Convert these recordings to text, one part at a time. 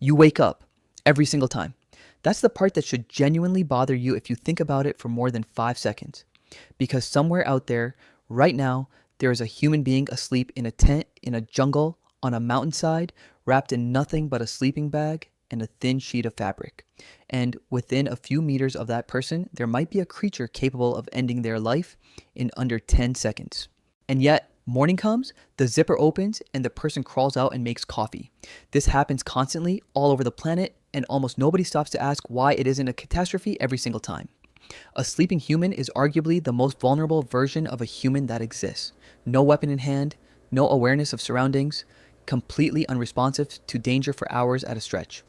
You wake up every single time. That's the part that should genuinely bother you if you think about it for more than 5 seconds. Because somewhere out there, right now, there is a human being asleep in a tent, in a jungle, on a mountainside, wrapped in nothing but a sleeping bag and a thin sheet of fabric. And within a few meters of that person, there might be a creature capable of ending their life in under 10 seconds. And yet, morning comes, the zipper opens, and the person crawls out and makes coffee. This happens constantly all over the planet, and almost nobody stops to ask why it isn't a catastrophe every single time. A sleeping human is arguably the most vulnerable version of a human that exists. No weapon in hand, no awareness of surroundings, completely unresponsive to danger for hours at a stretch.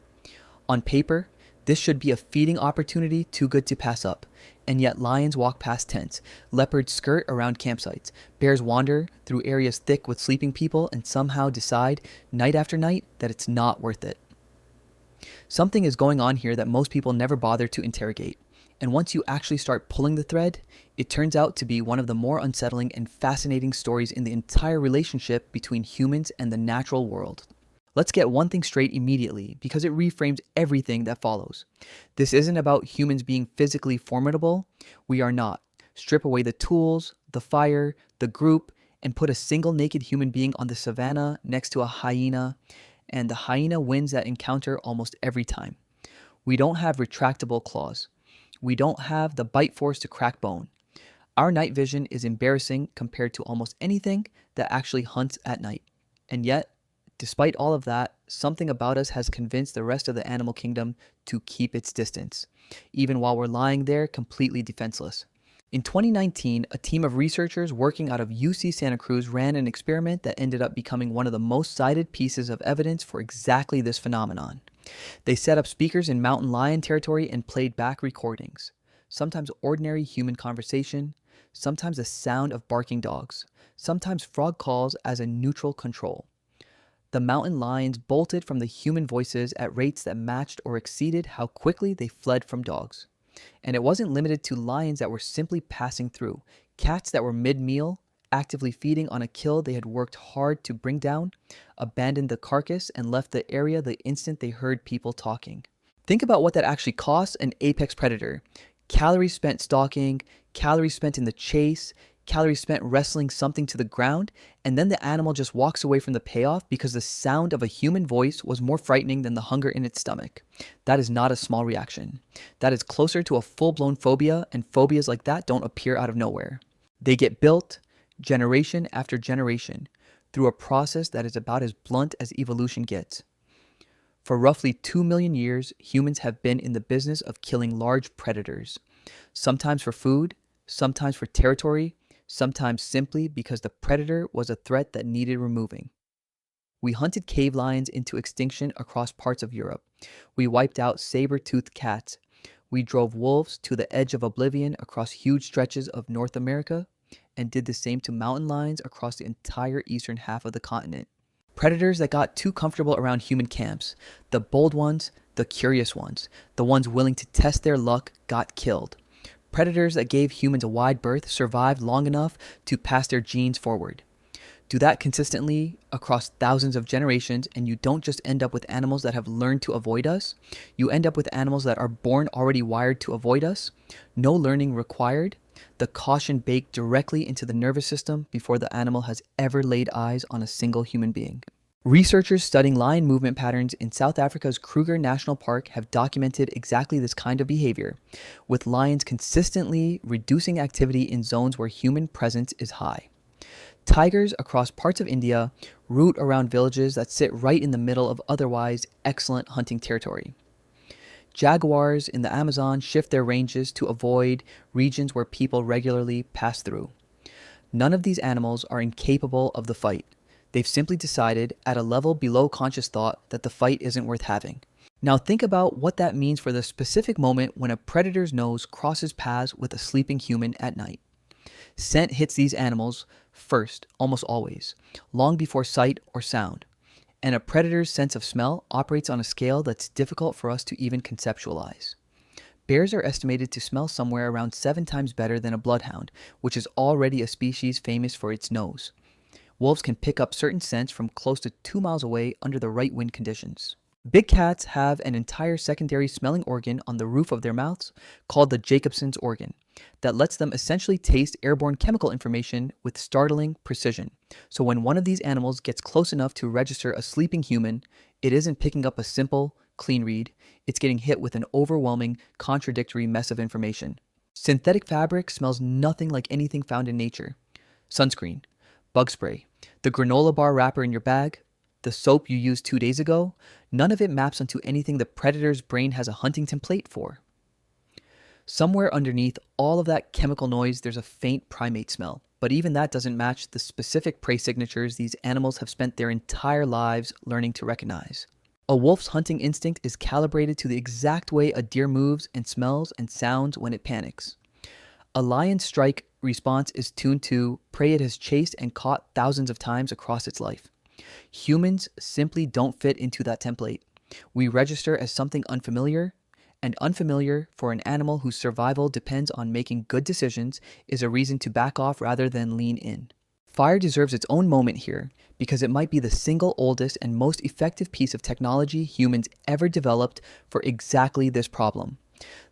On paper, this should be a feeding opportunity too good to pass up. And yet lions walk past tents, leopards skirt around campsites, bears wander through areas thick with sleeping people and somehow decide, night after night, that it's not worth it. Something is going on here that most people never bother to interrogate. And once you actually start pulling the thread, it turns out to be one of the more unsettling and fascinating stories in the entire relationship between humans and the natural world. Let's get one thing straight immediately, because it reframes everything that follows. This isn't about humans being physically formidable. We are not. Strip away the tools, the fire, the group, and put a single naked human being on the savannah next to a hyena, and the hyena wins that encounter almost every time. We don't have retractable claws. We don't have the bite force to crack bone. Our night vision is embarrassing compared to almost anything that actually hunts at night. And yet, despite all of that, something about us has convinced the rest of the animal kingdom to keep its distance, even while we're lying there completely defenseless. In 2019, a team of researchers working out of UC Santa Cruz ran an experiment that ended up becoming one of the most cited pieces of evidence for exactly this phenomenon. They set up speakers in mountain lion territory and played back recordings, sometimes ordinary human conversation, sometimes the sound of barking dogs, sometimes frog calls as a neutral control. The mountain lions bolted from the human voices at rates that matched or exceeded how quickly they fled from dogs. And it wasn't limited to lions that were simply passing through. Cats that were mid-meal, actively feeding on a kill they had worked hard to bring down, abandoned the carcass and left the area the instant they heard people talking. Think about what that actually costs an apex predator. Calories spent stalking, calories spent in the chase, calories spent wrestling something to the ground, and then the animal just walks away from the payoff because the sound of a human voice was more frightening than the hunger in its stomach. That is not a small reaction. That is closer to a full-blown phobia, and phobias like that don't appear out of nowhere. They get built, generation after generation, through a process that is about as blunt as evolution gets. For roughly 2 million years, humans have been in the business of killing large predators, sometimes for food, sometimes for territory, sometimes simply because the predator was a threat that needed removing. We hunted cave lions into extinction across parts of Europe. We wiped out saber-toothed cats. We drove wolves to the edge of oblivion across huge stretches of North America, and did the same to mountain lions across the entire eastern half of the continent. Predators that got too comfortable around human camps, the bold ones, the curious ones, the ones willing to test their luck, got killed. Predators that gave humans a wide berth survived long enough to pass their genes forward. Do that consistently across thousands of generations, and you don't just end up with animals that have learned to avoid us. You end up with animals that are born already wired to avoid us. No learning required. The caution baked directly into the nervous system before the animal has ever laid eyes on a single human being. Researchers studying lion movement patterns in South Africa's Kruger National Park have documented exactly this kind of behavior, with lions consistently reducing activity in zones where human presence is high. Tigers across parts of India root around villages that sit right in the middle of otherwise excellent hunting territory. Jaguars in the Amazon shift their ranges to avoid regions where people regularly pass through. None of these animals are incapable of the fight. They've simply decided, at a level below conscious thought, that the fight isn't worth having. Now think about what that means for the specific moment when a predator's nose crosses paths with a sleeping human at night. Scent hits these animals first, almost always, long before sight or sound. And a predator's sense of smell operates on a scale that's difficult for us to even conceptualize. Bears are estimated to smell somewhere around 7 times better than a bloodhound, which is already a species famous for its nose. Wolves can pick up certain scents from close to 2 miles away under the right wind conditions. Big cats have an entire secondary smelling organ on the roof of their mouths called the Jacobson's organ that lets them essentially taste airborne chemical information with startling precision. So when one of these animals gets close enough to register a sleeping human, it isn't picking up a simple, clean read, it's getting hit with an overwhelming, contradictory mess of information. Synthetic fabric smells nothing like anything found in nature. Sunscreen, bug spray, the granola bar wrapper in your bag, the soap you used 2 days ago, none of it maps onto anything the predator's brain has a Huntington plate for. Somewhere underneath all of that chemical noise, there's a faint primate smell, but even that doesn't match the specific prey signatures these animals have spent their entire lives learning to recognize. A wolf's hunting instinct is calibrated to the exact way a deer moves and smells and sounds when it panics. A lion's strike response is tuned to prey it has chased and caught thousands of times across its life. Humans simply don't fit into that template. We register as something unfamiliar, and unfamiliar for an animal whose survival depends on making good decisions is a reason to back off rather than lean in. Fire deserves its own moment here because it might be the single oldest and most effective piece of technology humans ever developed for exactly this problem.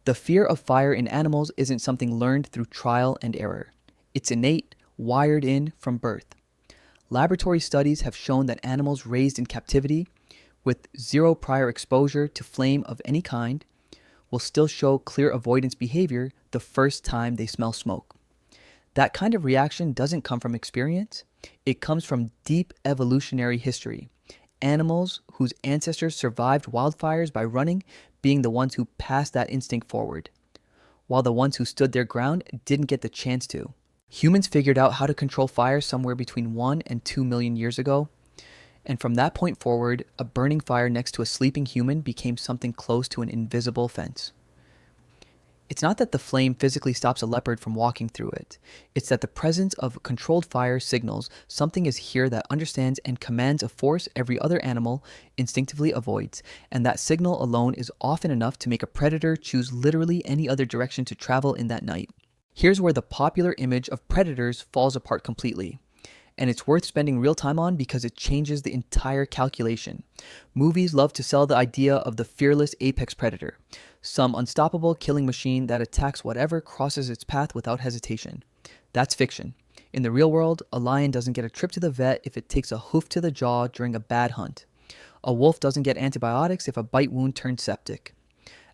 The fear of fire in animals isn't something learned through trial and error. It's innate, wired in from birth. Laboratory studies have shown that animals raised in captivity with zero prior exposure to flame of any kind will still show clear avoidance behavior the first time they smell smoke. That kind of reaction doesn't come from experience. It comes from deep evolutionary history. Animals whose ancestors survived wildfires by running being the ones who passed that instinct forward, while the ones who stood their ground didn't get the chance to. Humans figured out how to control fire somewhere between 1 and 2 million years ago, and from that point forward, a burning fire next to a sleeping human became something close to an invisible fence. It's not that the flame physically stops a leopard from walking through it. It's that the presence of controlled fire signals something is here that understands and commands a force every other animal instinctively avoids, and that signal alone is often enough to make a predator choose literally any other direction to travel in that night. Here's where the popular image of predators falls apart completely. And it's worth spending real time on because it changes the entire calculation. Movies love to sell the idea of the fearless apex predator, some unstoppable killing machine that attacks whatever crosses its path without hesitation. That's fiction. In the real world, a lion doesn't get a trip to the vet if it takes a hoof to the jaw during a bad hunt. A wolf doesn't get antibiotics if a bite wound turns septic.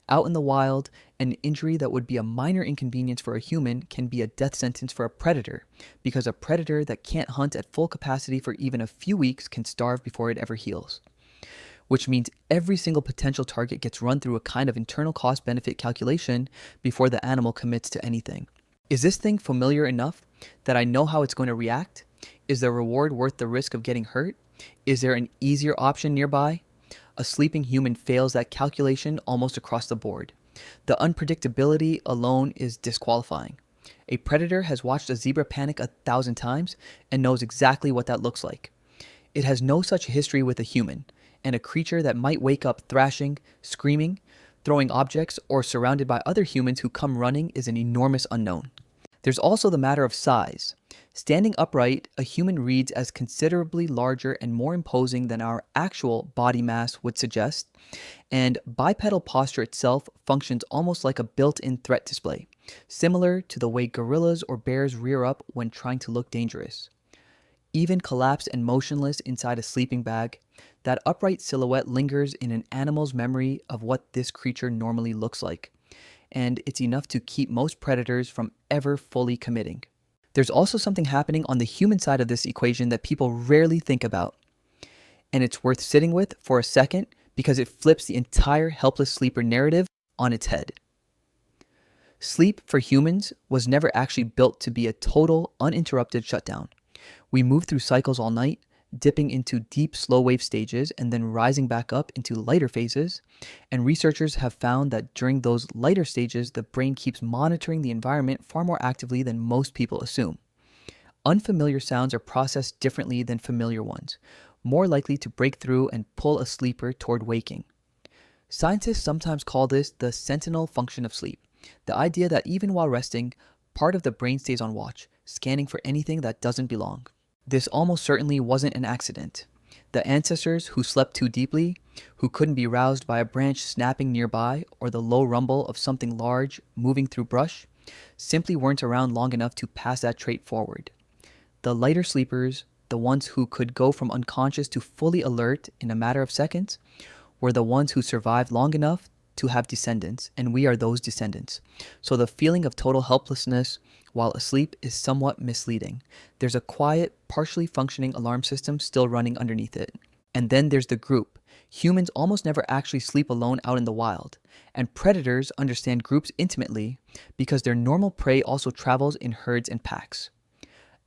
Out in the wild, an injury that would be a minor inconvenience for a human can be a death sentence for a predator, because a predator that can't hunt at full capacity for even a few weeks can starve before it ever heals. Which means every single potential target gets run through a kind of internal cost-benefit calculation before the animal commits to anything. Is this thing familiar enough that I know how it's going to react? Is the reward worth the risk of getting hurt? Is there an easier option nearby? A sleeping human fails that calculation almost across the board. The unpredictability alone is disqualifying. A predator has watched a zebra panic 1,000 times and knows exactly what that looks like. It has no such history with a human, and a creature that might wake up thrashing, screaming, throwing objects, or surrounded by other humans who come running is an enormous unknown. There's also the matter of size. Standing upright, a human reads as considerably larger and more imposing than our actual body mass would suggest, and bipedal posture itself functions almost like a built-in threat display, similar to the way gorillas or bears rear up when trying to look dangerous. Even collapsed and motionless inside a sleeping bag, that upright silhouette lingers in an animal's memory of what this creature normally looks like, and it's enough to keep most predators from ever fully committing. There's also something happening on the human side of this equation that people rarely think about, and it's worth sitting with for a second because it flips the entire helpless sleeper narrative on its head. Sleep for humans was never actually built to be a total, uninterrupted shutdown. We move through cycles all night, dipping into deep slow wave stages and then rising back up into lighter phases, and researchers have found that during those lighter stages, the brain keeps monitoring the environment far more actively than most people assume. Unfamiliar sounds are processed differently than familiar ones, more likely to break through and pull a sleeper toward waking. Scientists sometimes call this the sentinel function of sleep, the idea that even while resting, part of the brain stays on watch, scanning for anything that doesn't belong. This almost certainly wasn't an accident. The ancestors who slept too deeply, who couldn't be roused by a branch snapping nearby or the low rumble of something large moving through brush, simply weren't around long enough to pass that trait forward. The lighter sleepers, the ones who could go from unconscious to fully alert in a matter of seconds, were the ones who survived long enough to have descendants, and we are those descendants. So the feeling of total helplessness while asleep is somewhat misleading. There's a quiet, partially functioning alarm system still running underneath it. And then there's the group. Humans almost never actually sleep alone out in the wild, and predators understand groups intimately because their normal prey also travels in herds and packs.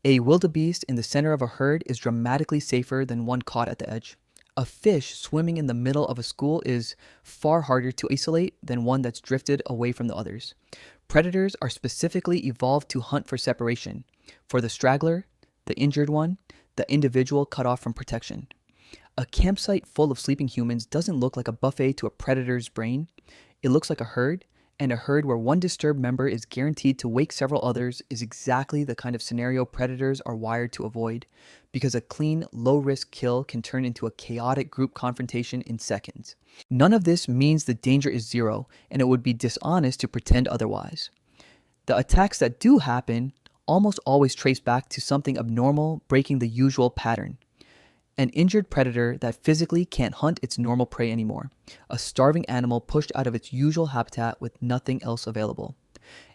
A wildebeest in the center of a herd is dramatically safer than one caught at the edge. A fish swimming in the middle of a school is far harder to isolate than one that's drifted away from the others. Predators are specifically evolved to hunt for separation, for the straggler, the injured one, the individual cut off from protection. A campsite full of sleeping humans doesn't look like a buffet to a predator's brain. It looks like a herd, and a herd where one disturbed member is guaranteed to wake several others is exactly the kind of scenario predators are wired to avoid, because a clean, low-risk kill can turn into a chaotic group confrontation in seconds. None of this means the danger is zero, and it would be dishonest to pretend otherwise. The attacks that do happen almost always trace back to something abnormal breaking the usual pattern. An injured predator that physically can't hunt its normal prey anymore. A starving animal pushed out of its usual habitat with nothing else available.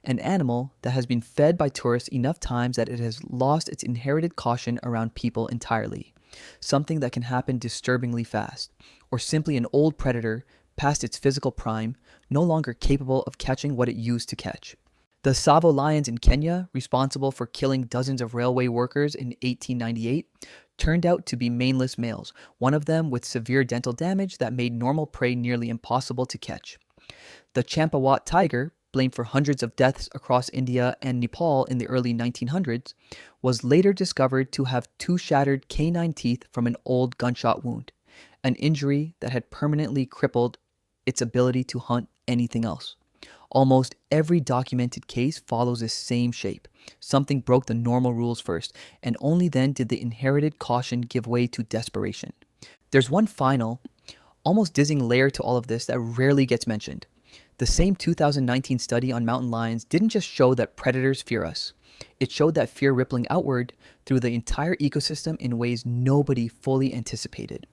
An animal that has been fed by tourists enough times that it has lost its inherited caution around people entirely. Something that can happen disturbingly fast. Or simply an old predator, past its physical prime, no longer capable of catching what it used to catch. The Tsavo lions in Kenya, responsible for killing dozens of railway workers in 1898, turned out to be maneless males, one of them with severe dental damage that made normal prey nearly impossible to catch. The Champawat tiger, blamed for hundreds of deaths across India and Nepal in the early 1900s, was later discovered to have 2 shattered canine teeth from an old gunshot wound, an injury that had permanently crippled its ability to hunt anything else. Almost every documented case follows this same shape. Something broke the normal rules first, and only then did the inherited caution give way to desperation. There's one final, almost dizzying layer to all of this that rarely gets mentioned. The same 2019 study on mountain lions didn't just show that predators fear us. It showed that fear rippling outward through the entire ecosystem in ways nobody fully anticipated.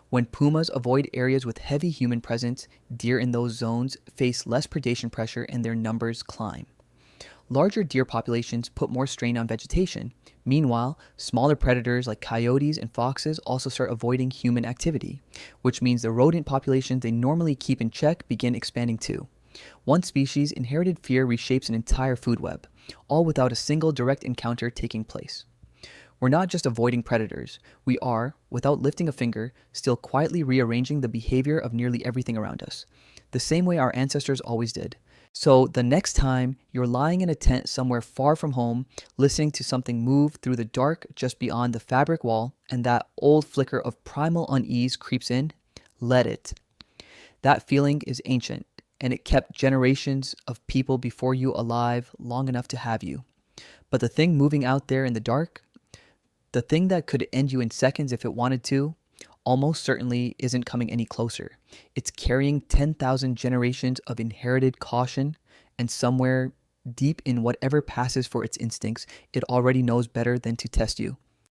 When pumas avoid areas with heavy human presence, deer in those zones face less predation pressure and their numbers climb. Larger deer populations put more strain on vegetation. Meanwhile, smaller predators like coyotes and foxes also start avoiding human activity, which means the rodent populations they normally keep in check begin expanding too. One species' inherited fear reshapes an entire food web, all without a single direct encounter taking place. We're not just avoiding predators. We are, without lifting a finger, still quietly rearranging the behavior of nearly everything around us, the same way our ancestors always did. So the next time you're lying in a tent somewhere far from home, listening to something move through the dark just beyond the fabric wall, and that old flicker of primal unease creeps in, let it. That feeling is ancient, and it kept generations of people before you alive long enough to have you. But the thing moving out there in the dark, the thing that could end you in seconds if it wanted to, almost certainly isn't coming any closer. It's carrying 10,000 generations of inherited caution, and somewhere deep in whatever passes for its instincts, it already knows better than to test you.